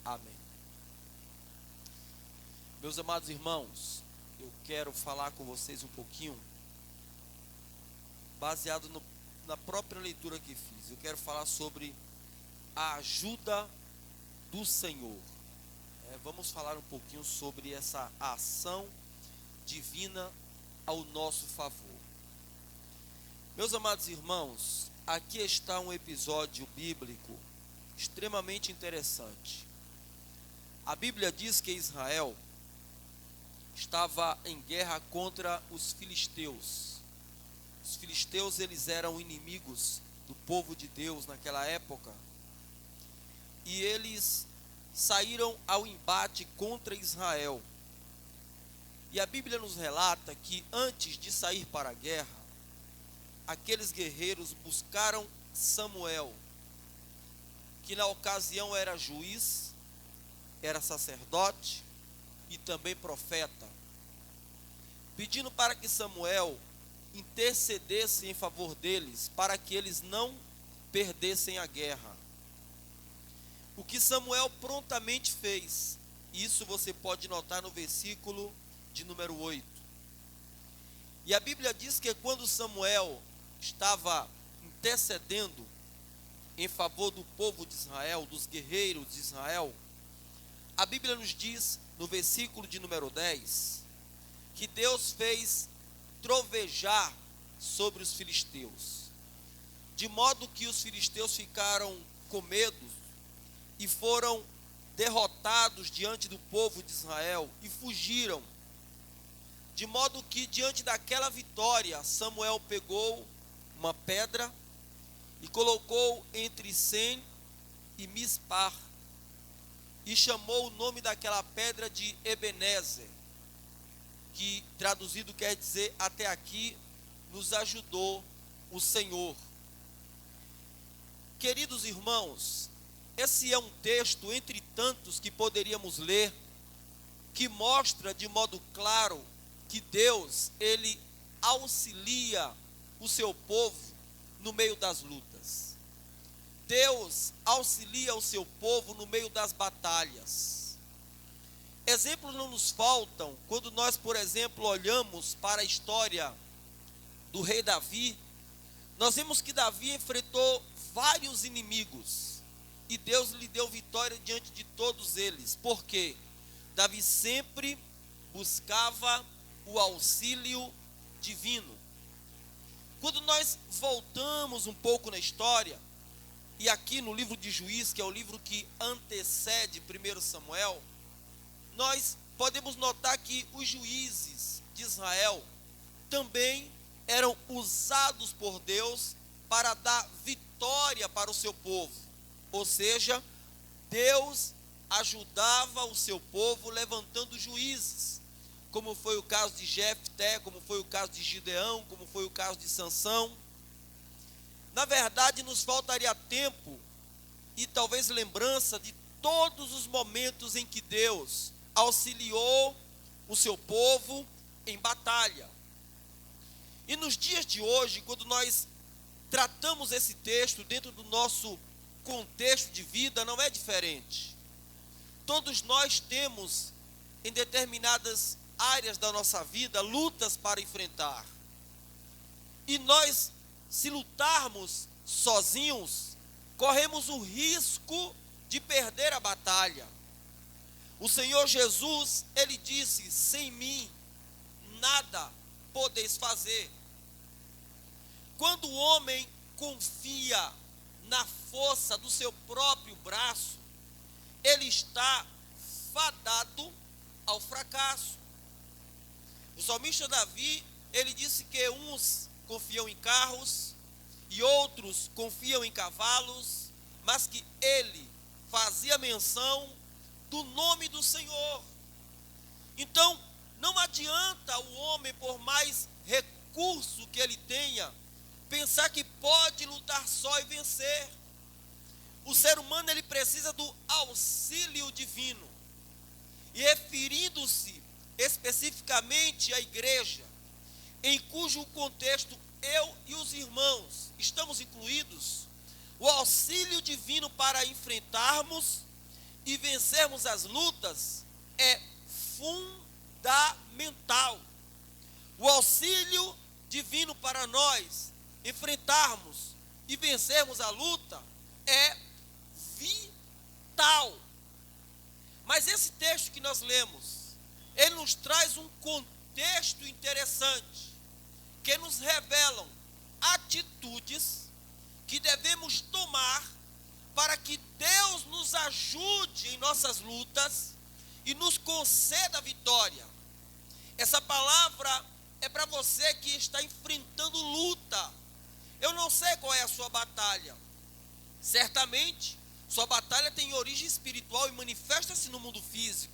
Amém. Meus amados irmãos, eu quero falar com vocês um pouquinho, baseado na própria leitura que fiz. Eu quero falar sobre a ajuda do Senhor. Vamos falar um pouquinho sobre essa ação divina ao nosso favor. Meus amados irmãos, aqui está um episódio bíblico extremamente interessante. A Bíblia diz que Israel estava em guerra contra os filisteus. Os filisteus, eles eram inimigos do povo de Deus naquela época. E eles saíram ao embate contra Israel. E a Bíblia nos relata que antes de sair para a guerra, aqueles guerreiros buscaram Samuel, que na ocasião era juiz, era sacerdote e também profeta, pedindo para que Samuel intercedesse em favor deles, para que eles não perdessem a guerra. O que Samuel prontamente fez, isso você pode notar no versículo de número 8. E a Bíblia diz que quando Samuel estava intercedendo em favor do povo de Israel, dos guerreiros de Israel, a Bíblia nos diz, no versículo de número 10, que Deus fez trovejar sobre os filisteus, de modo que os filisteus ficaram com medo e foram derrotados diante do povo de Israel e fugiram. De modo que diante daquela vitória, Samuel pegou uma pedra e colocou entre Sem e Mispar, e chamou o nome daquela pedra de Ebenezer, que traduzido quer dizer: até aqui nos ajudou o Senhor. Queridos irmãos, esse é um texto entre tantos que poderíamos ler, que mostra de modo claro que Deus, ele auxilia o seu povo no meio das lutas. Deus auxilia o seu povo no meio das batalhas. Exemplos não nos faltam quando nós, por exemplo, olhamos para a história do rei Davi. Nós vemos que Davi enfrentou vários inimigos e Deus lhe deu vitória diante de todos eles. Por quê? Davi sempre buscava o auxílio divino. Quando nós voltamos um pouco na história, e aqui no livro de Juízes, que é o livro que antecede 1 Samuel, nós podemos notar que os juízes de Israel também eram usados por Deus para dar vitória para o seu povo. Ou seja, Deus ajudava o seu povo levantando juízes, como foi o caso de Jefté, como foi o caso de Gideão, como foi o caso de Sansão. Na verdade, nos faltaria tempo e talvez lembrança de todos os momentos em que Deus auxiliou o seu povo em batalha. E nos dias de hoje, quando nós tratamos esse texto dentro do nosso contexto de vida, não é diferente. Todos nós temos em determinadas áreas da nossa vida lutas para enfrentar. E nós, se lutarmos sozinhos, corremos o risco de perder a batalha. O Senhor Jesus, ele disse: sem mim nada podeis fazer. Quando o homem confia na força do seu próprio braço, ele está fadado ao fracasso. O salmista Davi, ele disse que uns confiam em carros e outros confiam em cavalos, mas que ele fazia menção do nome do Senhor. Então, não adianta o homem, por mais recurso que ele tenha, pensar que pode lutar só e vencer. O ser humano, ele precisa do auxílio divino. E referindo-se especificamente à igreja, em cujo contexto eu e os irmãos estamos incluídos, o auxílio divino para enfrentarmos e vencermos as lutas é fundamental. O auxílio divino para nós enfrentarmos e vencermos a luta é vital. Mas esse texto que nós lemos, ele nos traz um contexto interessante, que nos revelam atitudes que devemos tomar para que Deus nos ajude em nossas lutas e nos conceda a vitória. Essa palavra é para você que está enfrentando luta. Eu não sei qual é a sua batalha. Certamente, sua batalha tem origem espiritual e manifesta-se no mundo físico.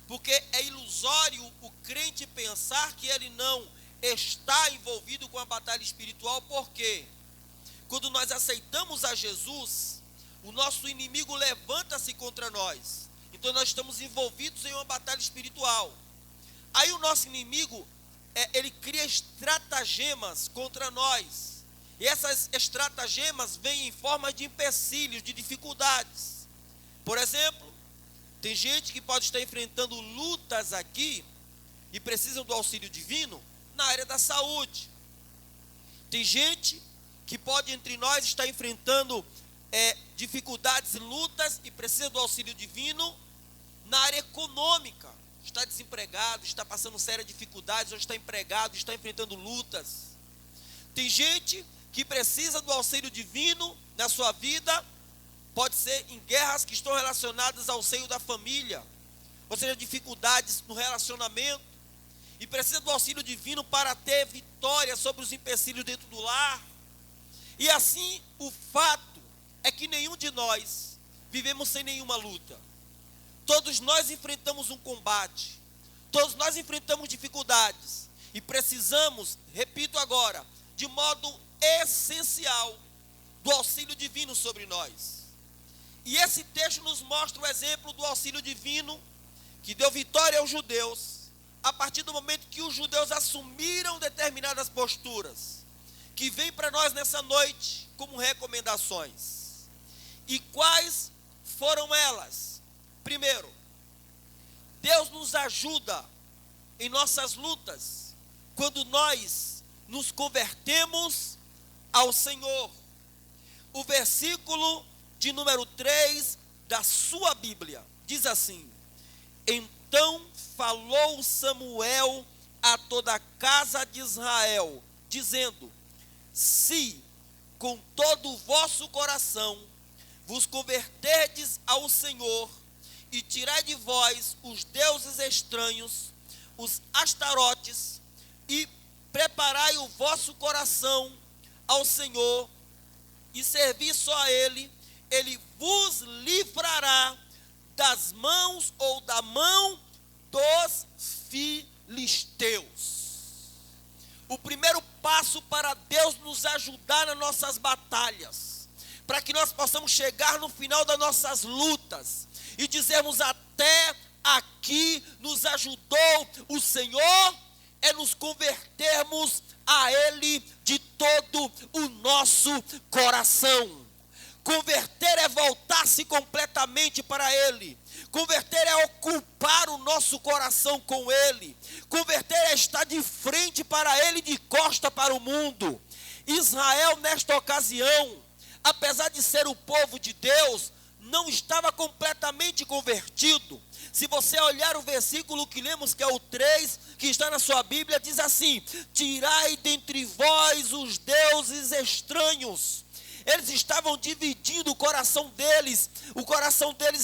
Porque é ilusório o crente pensar que ele não está envolvido com a batalha espiritual. Por quê? Quando nós aceitamos a Jesus, o nosso inimigo levanta-se contra nós. Então nós estamos envolvidos em uma batalha espiritual. Aí o nosso inimigo, ele cria estratagemas contra nós. E essas estratagemas vêm em forma de empecilhos, de dificuldades. Por exemplo, tem gente que pode estar enfrentando lutas aqui e precisam do auxílio divino na área da saúde. Tem gente que pode entre nós estar enfrentando dificuldades e lutas e precisa do auxílio divino na área econômica. Está desempregado, está passando sérias dificuldades, ou está empregado, está enfrentando lutas. Tem gente que precisa do auxílio divino na sua vida, pode ser em guerras que estão relacionadas ao seio da família, ou seja, dificuldades no relacionamento, e precisa do auxílio divino para ter vitória sobre os empecilhos dentro do lar. E assim, o fato é que nenhum de nós vivemos sem nenhuma luta. Todos nós enfrentamos um combate, todos nós enfrentamos dificuldades, e precisamos, repito agora, de modo essencial, do auxílio divino sobre nós. E esse texto nos mostra o exemplo do auxílio divino, que deu vitória aos judeus, a partir do momento que os judeus assumiram determinadas posturas, que vem para nós nessa noite como recomendações. E quais foram elas? Primeiro, Deus nos ajuda em nossas lutas quando nós nos convertemos ao Senhor. O versículo de número 3 da sua Bíblia diz assim: então falou Samuel a toda a casa de Israel, dizendo: se com todo o vosso coração vos converterdes ao Senhor, e tirai de vós os deuses estranhos, os astarotes, e preparai o vosso coração ao Senhor, e servi só a Ele, Ele vos livrará das mãos ou da mão dos filisteus. O primeiro passo para Deus nos ajudar nas nossas batalhas, para que nós possamos chegar no final das nossas lutas e dizermos: até aqui nos ajudou o Senhor, é nos convertermos a Ele de todo o nosso coração. Converter é voltar-se completamente para Ele. Converter é ocupar o nosso coração com Ele. Converter é estar de frente para Ele, de costa para o mundo. Israel, nesta ocasião, apesar de ser o povo de Deus, não estava completamente convertido. Se você olhar o versículo que lemos, que é o 3, que está na sua Bíblia, diz assim: tirai dentre vós os deuses estranhos. Eles estavam dividindo o coração deles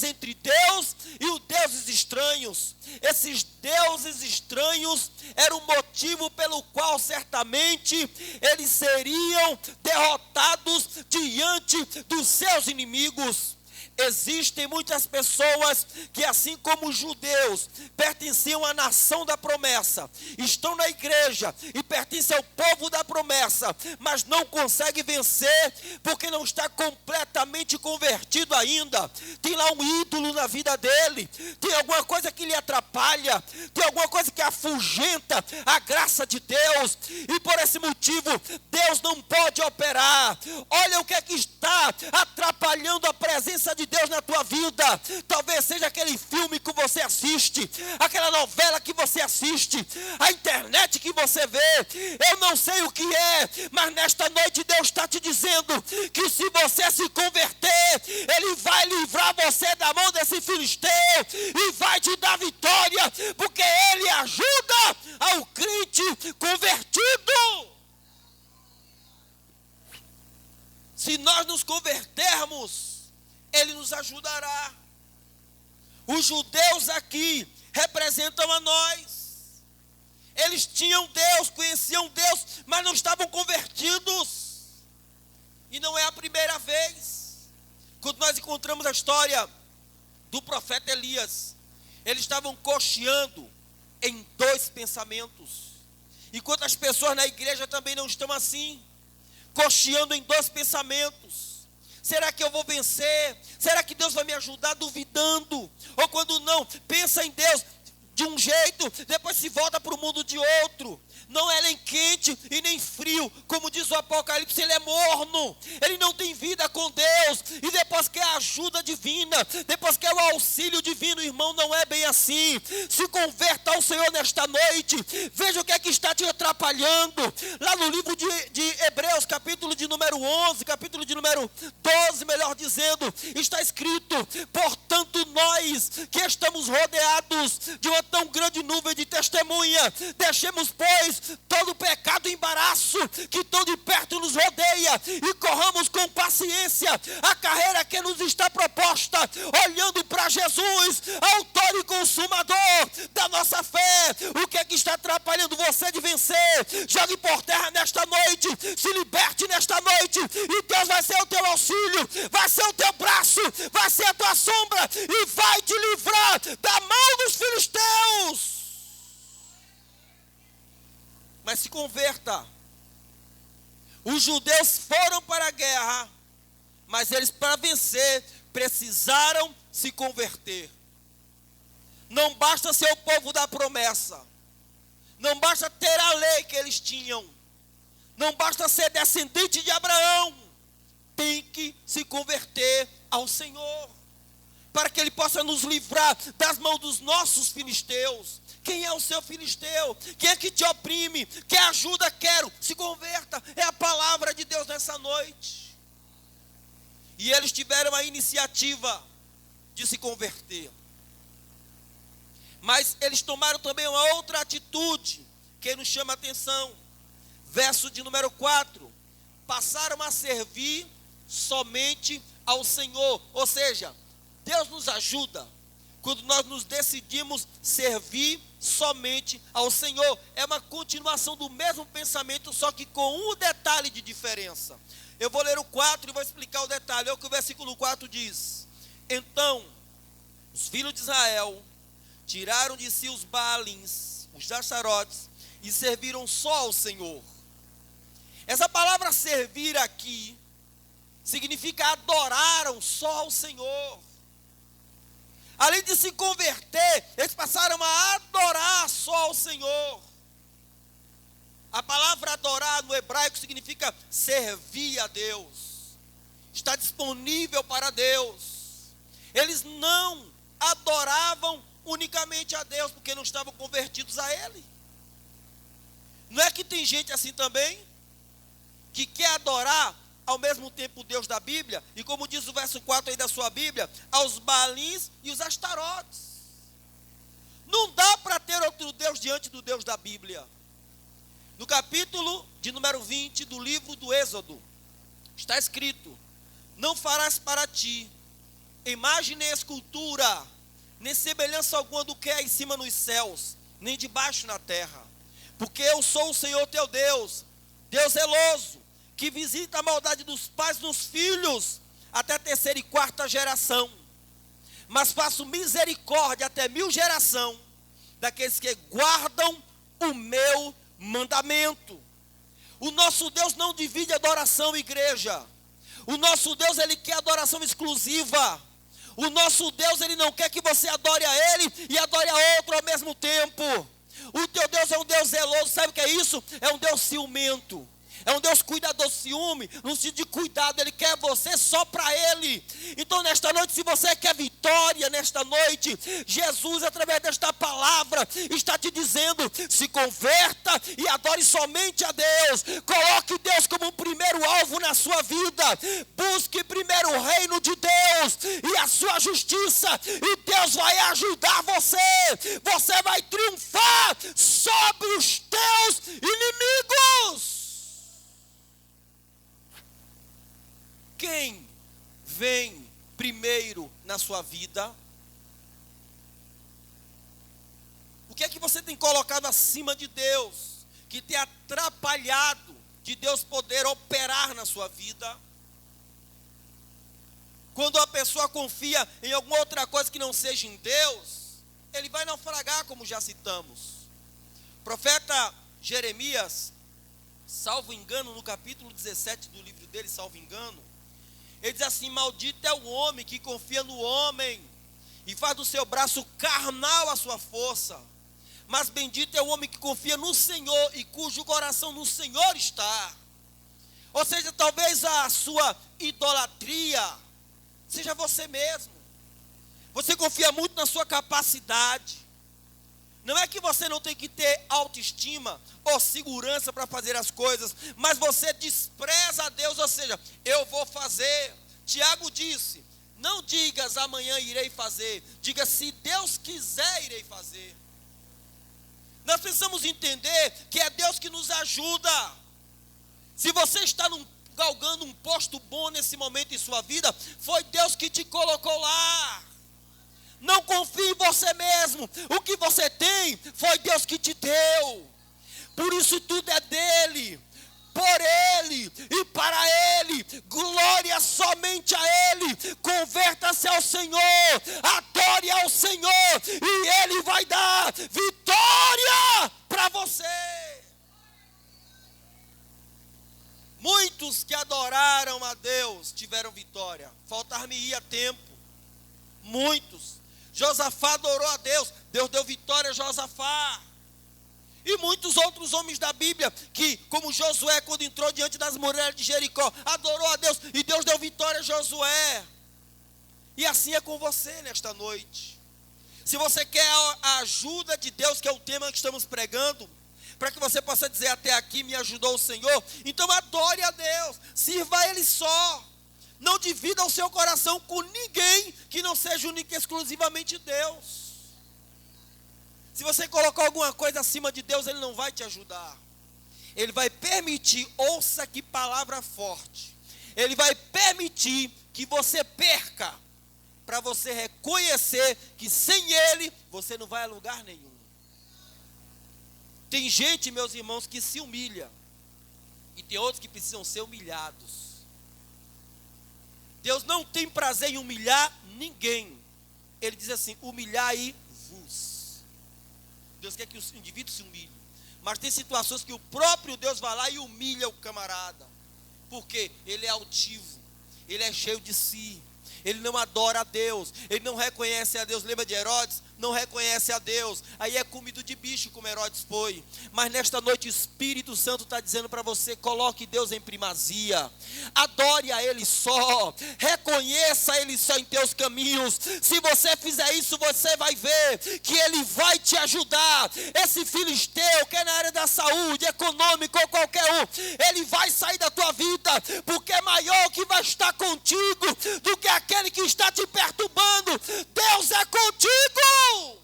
entre Deus e os deuses estranhos. Esses deuses estranhos eram o motivo pelo qual certamente eles seriam derrotados diante dos seus inimigos. Existem muitas pessoas que, assim como os judeus, pertenciam à nação da promessa, estão na igreja e pertencem ao povo da promessa, mas não conseguem vencer porque não está completamente convertido ainda. Tem lá um ídolo na vida dele, tem alguma coisa que lhe atrapalha, tem alguma coisa que afugenta a graça de Deus, e por esse motivo Deus não pode operar. Olha o que é que está atrapalhando a presença de de Deus na tua vida. Talvez seja aquele filme que você assiste, aquela novela que você assiste, a internet que você vê. Eu não sei o que é, mas nesta noite Deus está te dizendo que se você se converter, Ele vai livrar você da mão desse filisteu e vai te dar vitória, porque Ele ajuda ao crente convertido. Se nós nos convertermos, Ele nos ajudará. Os judeus aqui representam a nós. Eles tinham Deus, conheciam Deus, mas não estavam convertidos. E não é a primeira vez. Quando nós encontramos a história do profeta Elias, eles estavam cocheando em dois pensamentos. Enquanto as pessoas na igreja também não estão assim, cocheando em dois pensamentos. Será que eu vou vencer? Será que Deus vai me ajudar? Duvidando. Ou quando não, pensa em Deus de um jeito, depois se volta para o mundo de outro. Não é nem quente e nem frio, como diz o Apocalipse, ele é morno, ele não tem vida com Deus, e depois quer a ajuda divina, depois quer o auxílio divino. Irmão, não é bem assim. Se converta ao Senhor nesta noite, veja o que é que está te atrapalhando. Lá no livro de Hebreus, capítulo de número 11, capítulo de número 12, melhor dizendo, está escrito: portanto nós que estamos rodeados de uma tão grande nuvem de testemunha, deixemos pois todo pecado e embaraço que tão de perto nos rodeia, e corramos com paciência a carreira que nos está proposta, olhando para Jesus, autor e consumador da nossa fé. O que é que está atrapalhando você de vencer? Jogue por terra nesta noite, se liberte nesta noite, e Deus vai ser o teu auxílio, vai ser o teu braço, vai ser a tua sombra, e vai te livrar da mão dos filisteus. Mas se converta. Os judeus foram para a guerra, mas eles, para vencer, precisaram se converter. Não basta ser o povo da promessa, não basta ter a lei que eles tinham, não basta ser descendente de Abraão, tem que se converter ao Senhor, para que Ele possa nos livrar das mãos dos nossos filisteus. Quem é o seu filisteu? Quem é que te oprime? Quer ajuda? Quero. Se converta. É a palavra de Deus nessa noite. E eles tiveram a iniciativa de se converter. Mas eles tomaram também uma outra atitude que nos chama a atenção. Verso de número 4. Passaram a servir somente ao Senhor. Ou seja, Deus nos ajuda quando nós nos decidimos servir somente ao Senhor. É uma continuação do mesmo pensamento, só que com um detalhe de diferença. Eu vou ler o 4 e vou explicar o detalhe. É o que o versículo 4 diz: então, os filhos de Israel tiraram de si os Baalins, os Astarotes, e serviram só ao Senhor. Essa palavra servir aqui significa adoraram só ao Senhor. Além de se converter, eles passaram a adorar só ao Senhor. A palavra adorar no hebraico significa servir a Deus, está disponível para Deus. Eles não adoravam unicamente a Deus, porque não estavam convertidos a Ele. Não é que tem gente assim também, que quer adorar ao mesmo tempo o Deus da Bíblia, e como diz o verso 4 aí da sua Bíblia, aos Baalins e os Astarotes. Não dá para ter outro Deus diante do Deus da Bíblia. No capítulo de número 20 do livro do Êxodo, está escrito: não farás para ti imagem nem escultura, nem semelhança alguma do que é em cima nos céus, nem debaixo na terra, porque eu sou o Senhor teu Deus, Deus zeloso, que visita a maldade dos pais nos filhos, até a 3ª e 4ª geração. Mas faço misericórdia até 1000 geração, daqueles que guardam o meu mandamento. O nosso Deus não divide adoração, igreja. O nosso Deus, Ele quer adoração exclusiva. O nosso Deus, Ele não quer que você adore a Ele e adore a outro ao mesmo tempo. O teu Deus é um Deus zeloso. Sabe o que é isso? É um Deus ciumento. é um Deus cuidador, ciúme, no sentido de cuidado, Ele quer você só para Ele. Então nesta noite, se você quer vitória nesta noite, Jesus através desta palavra está te dizendo, se converta e adore somente a Deus, coloque Deus como o primeiro alvo na sua vida, busque primeiro o reino de Deus e a sua justiça, e Deus vai ajudar você, você vai triunfar sobre os teus inimigos. Quem vem primeiro na sua vida? O que é que você tem colocado acima de Deus, que tem atrapalhado de Deus poder operar na sua vida? Quando a pessoa confia em alguma outra coisa que não seja em Deus, ele vai naufragar, como já citamos. O profeta Jeremias, salvo engano, no capítulo 17 do livro dele, salvo engano, ele diz assim: maldito é o homem que confia no homem e faz do seu braço carnal a sua força. Mas bendito é o homem que confia no Senhor e cujo coração no Senhor está. Ou seja, talvez a sua idolatria seja você mesmo. Você confia muito na sua capacidade. Não é que você não tem que ter autoestima ou segurança para fazer as coisas, mas você despreza a Deus, ou seja, eu vou fazer. Tiago disse, não digas amanhã irei fazer, diga se Deus quiser irei fazer. Nós precisamos entender que é Deus que nos ajuda. Se você está galgando um posto bom nesse momento em sua vida, foi Deus que te colocou lá. Não confie em você mesmo. O que você tem, foi Deus que te deu. Por isso tudo é dele, por ele e para ele. Glória somente a ele. Converta-se ao Senhor, adore ao Senhor, e ele vai dar vitória para você. Muitos que adoraram a Deus tiveram vitória. Faltar-me-ia tempo. Muitos. Josafá adorou a Deus, Deus deu vitória a Josafá. E muitos outros homens da Bíblia, que como Josué, quando entrou diante das muralhas de Jericó, adorou a Deus e Deus deu vitória a Josué. E assim é com você nesta noite. Se você quer a ajuda de Deus, que é o tema que estamos pregando, para que você possa dizer até aqui me ajudou o Senhor, então adore a Deus, sirva a Ele só. Não divida o seu coração com ninguém que não seja único e exclusivamente Deus. Se você colocar alguma coisa acima de Deus, Ele não vai te ajudar. Ele vai permitir, ouça que palavra forte, Ele vai permitir que você perca, para você reconhecer que sem Ele, você não vai a lugar nenhum. Tem gente, meus irmãos, que se humilha, e tem outros que precisam ser humilhados. Deus não tem prazer em humilhar ninguém. Ele diz assim, humilhai-vos. Deus quer que os indivíduos se humilhem. Mas tem situações que o próprio Deus vai lá e humilha o camarada. Porque ele é altivo, ele é cheio de si, ele não adora a Deus, ele não reconhece a Deus. Lembra de Herodes? Não reconhece a Deus, aí é comido de bicho como Herodes foi. Mas nesta noite o Espírito Santo está dizendo para você, coloque Deus em primazia, adore a Ele só, reconheça Ele só em teus caminhos. Se você fizer isso, você vai ver que Ele vai te ajudar. Esse filisteu, que é na área da saúde, econômica ou qualquer um, ele vai sair da tua vida, porque é maior que vai estar contigo do que aquele que está te perturbando. Deus é contigo.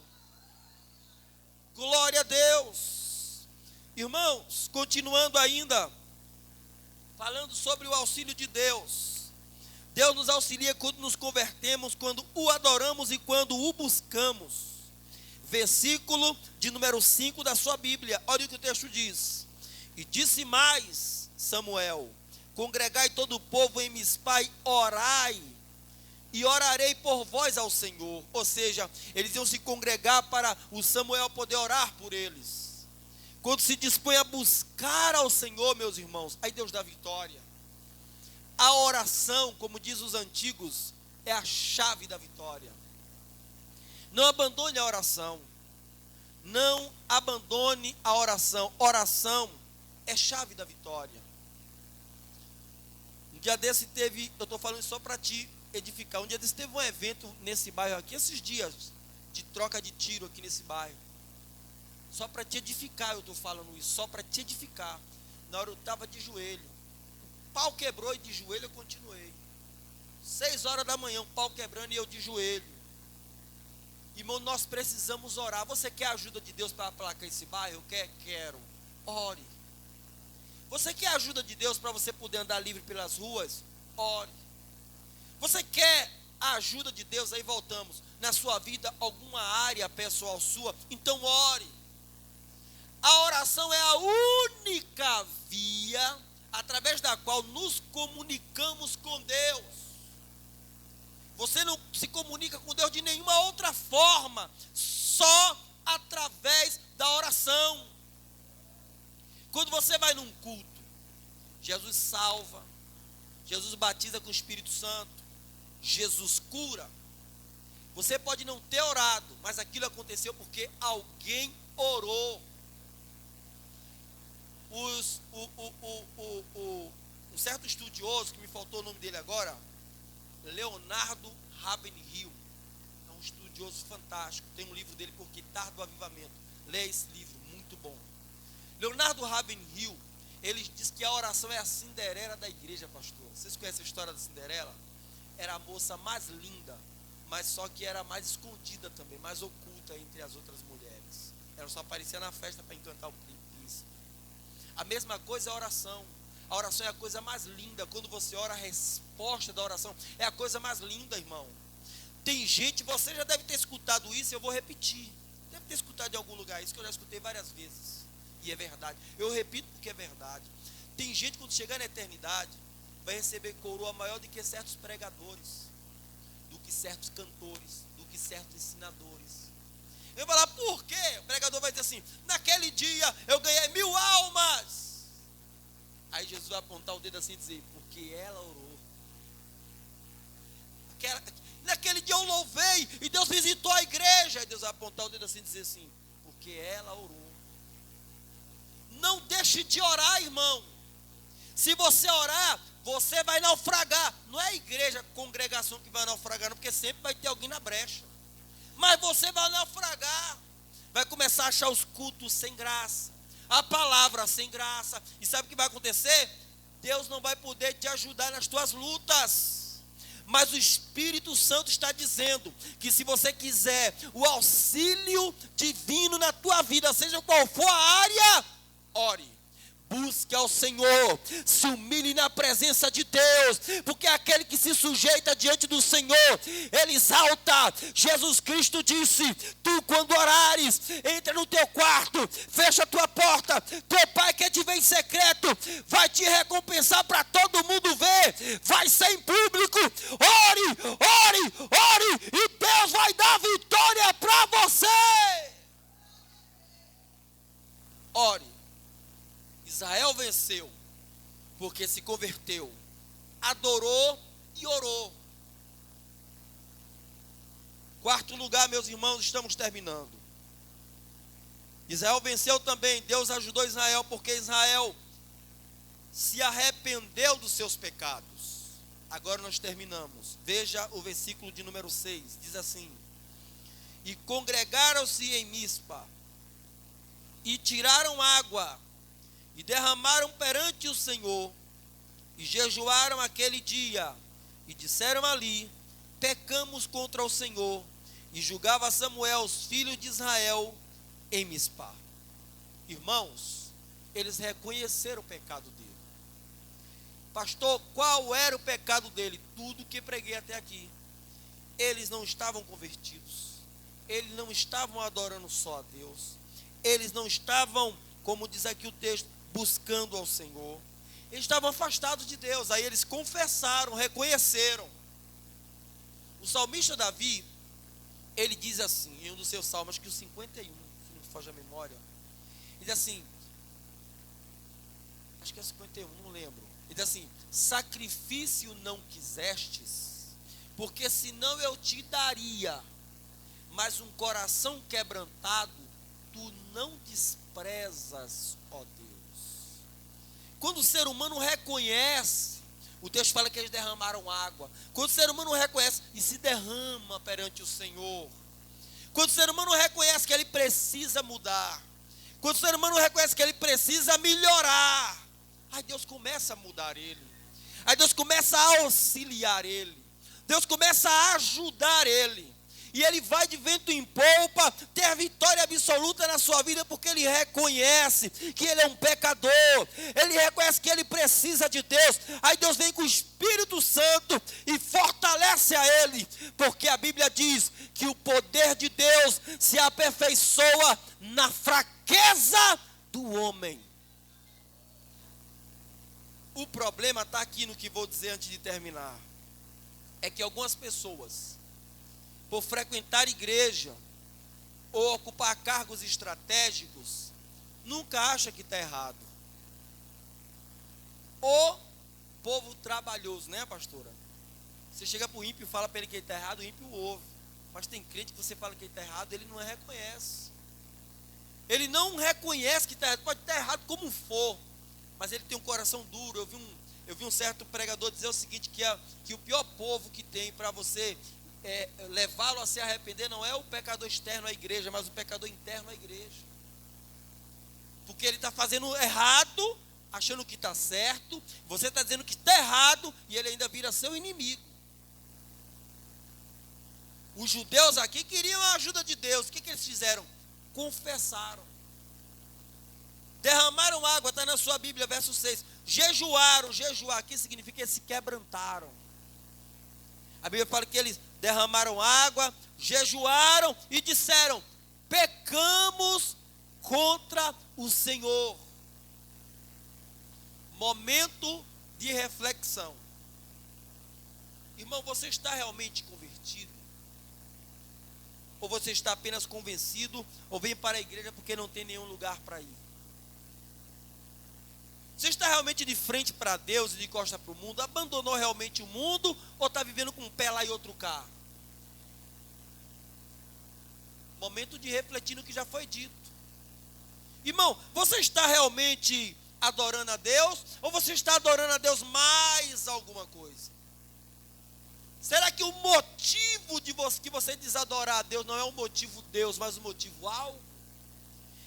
Glória a Deus. Irmãos, continuando ainda, falando sobre o auxílio de Deus. Deus nos auxilia quando nos convertemos, quando o adoramos e quando o buscamos. Versículo de número 5 da sua Bíblia. Olha o que o texto diz. E disse mais Samuel, congregai todo o povo em Mispa e orai, e orarei por vós ao Senhor. Ou seja, eles iam se congregar para o Samuel poder orar por eles. Quando se dispõe a buscar ao Senhor, meus irmãos, aí Deus dá vitória. A oração, como diz os antigos, é a chave da vitória. Não abandone a oração. Não abandone a oração. Oração é chave da vitória. Um dia desse teve, eu estou falando só para te edificar, um dia desse teve um evento nesse bairro aqui, esses dias de troca de tiro aqui nesse bairro. Só para te edificar eu estou falando isso, só para te edificar. Na hora eu estava de joelho, o pau quebrou e de joelho eu continuei. 6 horas da manhã, o pau quebrando e eu de joelho. Irmão, nós precisamos orar. Você quer a ajuda de Deus para aplacar esse bairro? Quero. Ore. Você quer a ajuda de Deus para você poder andar livre pelas ruas? Ore. Você quer a ajuda de Deus, aí voltamos, na sua vida, alguma área pessoal sua? Então ore. A oração é a única via através da qual nos comunicamos com Deus. Você não se comunica com Deus de nenhuma outra forma, só através da oração. Quando você vai num culto, Jesus salva, Jesus batiza com o Espírito Santo, Jesus cura. Você pode não ter orado, mas aquilo aconteceu porque alguém orou. Um certo estudioso, que me faltou o nome dele agora, Leonardo Ravenhill, é um estudioso fantástico, tem um livro dele, Por que Tardo o Avivamento. Leia esse livro, muito bom. Leonardo Ravenhill, ele diz que a oração é a Cinderela da igreja, pastor. Vocês conhecem a história da Cinderela? Era a moça mais linda, mas só que era mais escondida também, mais oculta entre as outras mulheres. Ela só aparecia na festa para encantar o príncipe. A mesma coisa é a oração. A oração é a coisa mais linda. Quando você ora, a resposta da oração é a coisa mais linda, irmão. Tem gente, você já deve ter escutado isso, eu vou repetir. Deve ter escutado em algum lugar isso, que eu já escutei várias vezes. E é verdade. Eu repito porque é verdade. Tem gente, quando chegar na eternidade, vai receber coroa maior do que certos pregadores, do que certos cantores, do que certos ensinadores. Eu vou falar, por quê? O pregador vai dizer assim, naquele dia eu ganhei 1000 almas. Aí Jesus vai apontar o dedo assim e dizer, porque ela orou. Naquele dia eu louvei e Deus visitou a igreja. Aí Deus vai apontar o dedo assim e dizer assim, porque ela orou. Não deixe de orar, irmão. Se você orar, você vai naufragar. Não é a igreja, a congregação que vai naufragar, não, porque sempre vai ter alguém na brecha. Mas você vai naufragar. Vai começar a achar os cultos sem graça, a palavra sem graça. E sabe o que vai acontecer? Deus não vai poder te ajudar nas tuas lutas. Mas o Espírito Santo está dizendo que se você quiser o auxílio divino na tua vida, seja qual for a área, ore. Busque ao Senhor, se humilhe na presença de Deus, porque aquele que se sujeita diante do Senhor, ele exalta. Jesus Cristo disse, tu quando orares, entra no teu quarto, fecha a tua porta, teu pai que te vê em secreto, vai te recompensar para todo mundo ver, vai ser em público. Ore, e Deus vai dar vitória para você. Ore. Israel venceu, porque se converteu, adorou e orou. Quarto lugar, meus irmãos, estamos terminando. Israel venceu também, Deus ajudou Israel, porque Israel se arrependeu dos seus pecados. Agora nós terminamos. Veja o versículo de número 6, diz assim, e congregaram-se em Mispa, e tiraram água, e derramaram perante o Senhor, e jejuaram aquele dia, e disseram ali, pecamos contra o Senhor, e julgava Samuel os filhos de Israel em Mispa. Irmãos, eles reconheceram o pecado dele. Pastor, qual era o pecado dele? Tudo que preguei até aqui. Eles não estavam convertidos, eles não estavam adorando só a Deus, eles não estavam, como diz aqui o texto, buscando ao Senhor, eles estavam afastados de Deus. Aí eles confessaram, reconheceram. O salmista Davi, ele diz assim, em um dos seus salmos, acho que o 51, se não me foge a memória, ele diz assim, acho que é 51, não lembro, ele diz assim, sacrifício não quisestes, porque senão eu te daria, mas um coração quebrantado, tu não desprezas, ó Deus. Quando o ser humano reconhece O texto fala que eles derramaram água. Quando o ser humano reconhece e se derrama perante o Senhor, quando o ser humano reconhece que ele precisa mudar, quando o ser humano reconhece que ele precisa melhorar, aí Deus começa a mudar ele, aí Deus começa a auxiliar ele, Deus começa a ajudar ele, e ele vai de vento em polpa ter vitória absoluta na sua vida, porque ele reconhece que ele é um pecador, ele reconhece que ele precisa de Deus. Aí Deus vem com o Espírito Santo e fortalece a ele, porque a Bíblia diz que o poder de Deus se aperfeiçoa na fraqueza do homem. O problema está aqui no que vou dizer antes de terminar, é que algumas pessoas, por frequentar igreja ou ocupar cargos estratégicos, nunca acha que está errado. O povo trabalhoso, né, pastora? Você chega para o ímpio e fala para ele que ele está errado, o ímpio ouve. Mas tem crente que você fala que ele está errado, ele não reconhece. Ele não reconhece que está errado, pode estar errado como for, mas ele tem um coração duro. Eu vi um certo pregador dizer o seguinte, que o pior povo que tem para você levá-lo a se arrepender não é o pecador externo à igreja, mas o pecador interno à igreja, porque ele está fazendo errado, achando que está certo, você está dizendo que está errado, e ele ainda vira seu inimigo. Os judeus aqui queriam a ajuda de Deus. O que eles fizeram? Confessaram, derramaram água, está na sua Bíblia, verso 6, jejuaram. Jejuar aqui significa que eles se quebrantaram. A Bíblia fala que eles derramaram água, jejuaram e disseram: pecamos contra o Senhor. Momento de reflexão. Irmão, você está realmente convertido? Ou você está apenas convencido, ou vem para a igreja porque não tem nenhum lugar para ir? Você está realmente de frente para Deus e de costa para o mundo? Abandonou realmente o mundo, ou está vivendo com um pé lá e outro cá? Momento de refletir no que já foi dito. Irmão, você está realmente adorando a Deus, ou você está adorando a Deus mais alguma coisa? Será que o motivo que você diz adorar a Deus não é o motivo Deus, mas o motivo algo?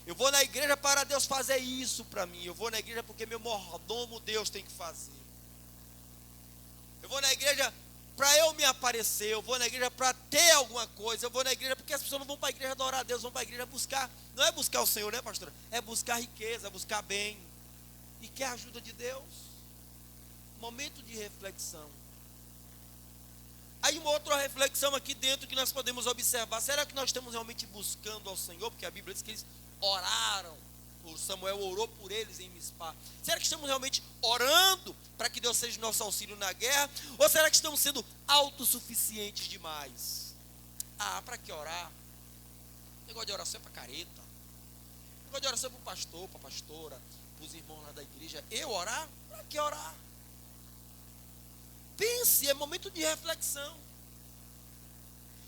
Eu vou na igreja para Deus fazer isso para mim. Eu vou na igreja porque meu mordomo Deus tem que fazer. Eu vou na igreja para eu me aparecer. Eu vou na igreja para ter alguma coisa. Eu vou na igreja porque as pessoas não vão para a igreja adorar a Deus, vão para a igreja buscar. Não é buscar o Senhor, né, pastora? É buscar riqueza, buscar bem. E quer a ajuda de Deus. Momento de reflexão. Aí uma outra reflexão aqui dentro que nós podemos observar. Será que nós estamos realmente buscando ao Senhor? Porque a Bíblia diz que eles oraram. O Samuel orou por eles em Mispá. Será que estamos realmente orando para que Deus seja nosso auxílio na guerra? Ou será que estamos sendo autossuficientes demais? Para que orar? Negócio de oração é para careta. Negócio de oração é para o pastor, para a pastora, para os irmãos lá da igreja. Eu orar? Para que orar? Pense, é momento de reflexão.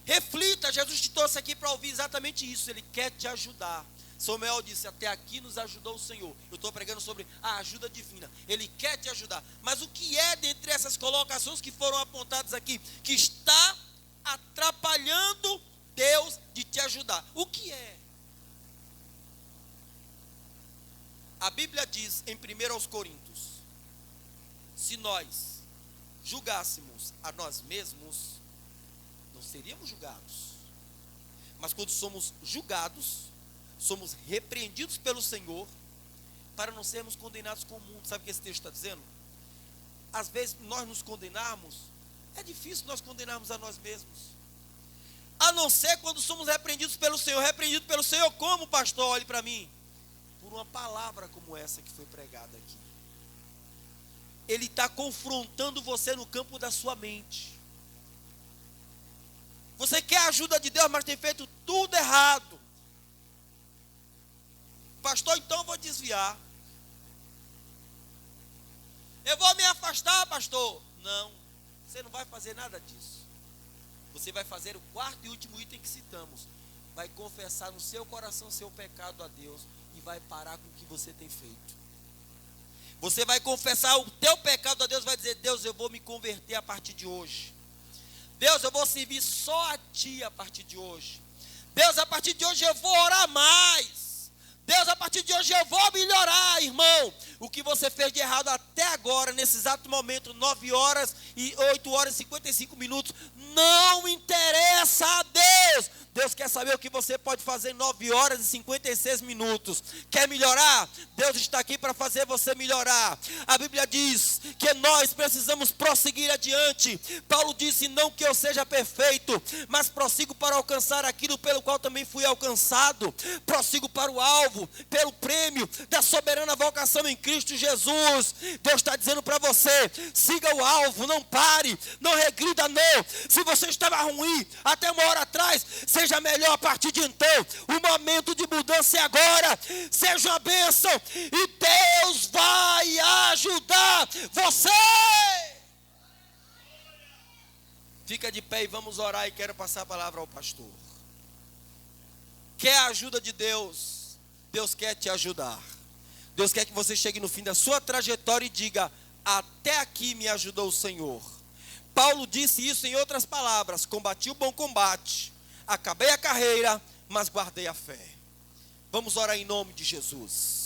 Reflita, Jesus te trouxe aqui para ouvir exatamente isso. Ele quer te ajudar. Samuel disse: até aqui nos ajudou o Senhor. Eu estou pregando sobre a ajuda divina. Ele quer te ajudar. Mas o que é dentre essas colocações que foram apontadas aqui, que está atrapalhando Deus de te ajudar? O que é? A Bíblia diz em 1 Coríntios: se nós julgássemos a nós mesmos, não seríamos julgados. Mas quando somos julgados, somos repreendidos pelo Senhor, para não sermos condenados com o mundo. Sabe o que esse texto está dizendo? Às vezes nós nos condenarmos, é difícil nós condenarmos a nós mesmos, a não ser quando somos repreendidos pelo Senhor. Repreendido pelo Senhor como, pastor? Olhe para mim. Por uma palavra como essa que foi pregada aqui. Ele está confrontando você no campo da sua mente. Você quer a ajuda de Deus, mas tem feito tudo errado. Pastor, então eu vou desviar. Eu vou me afastar, pastor. Não, você não vai fazer nada disso. Você vai fazer o quarto e último item que citamos. Vai confessar no seu coração seu pecado a Deus e vai parar com o que você tem feito. Você vai confessar o teu pecado a Deus, vai dizer: Deus, eu vou me converter a partir de hoje. Deus, eu vou servir só a Ti a partir de hoje. Deus, a partir de hoje eu vou orar mais. Deus, a partir de hoje eu vou melhorar, irmão. O que você fez de errado até agora, nesse exato momento, 9 horas e 8 horas e 55 minutos, não interessa a Deus. Deus quer saber o que você pode fazer em 9 horas e 56 minutos. Quer melhorar? Deus está aqui para fazer você melhorar. A Bíblia diz que nós precisamos prosseguir adiante. Paulo disse: não que eu seja perfeito, mas prossigo para alcançar aquilo pelo qual também fui alcançado. Prossigo para o alvo, pelo prêmio da soberana vocação em Cristo Jesus. Deus está dizendo para você: siga o alvo, não pare, não regrida não. Se você estava ruim até uma hora atrás, seja melhor a partir de então. O momento de mudança é agora. Seja uma bênção e Deus vai ajudar você. Fica de pé e vamos orar, e quero passar a palavra ao pastor. Quer a ajuda de Deus? Deus quer te ajudar. Deus quer que você chegue no fim da sua trajetória e diga: até aqui me ajudou o Senhor. Paulo disse isso em outras palavras: combati o bom combate, acabei a carreira, mas guardei a fé. Vamos orar em nome de Jesus.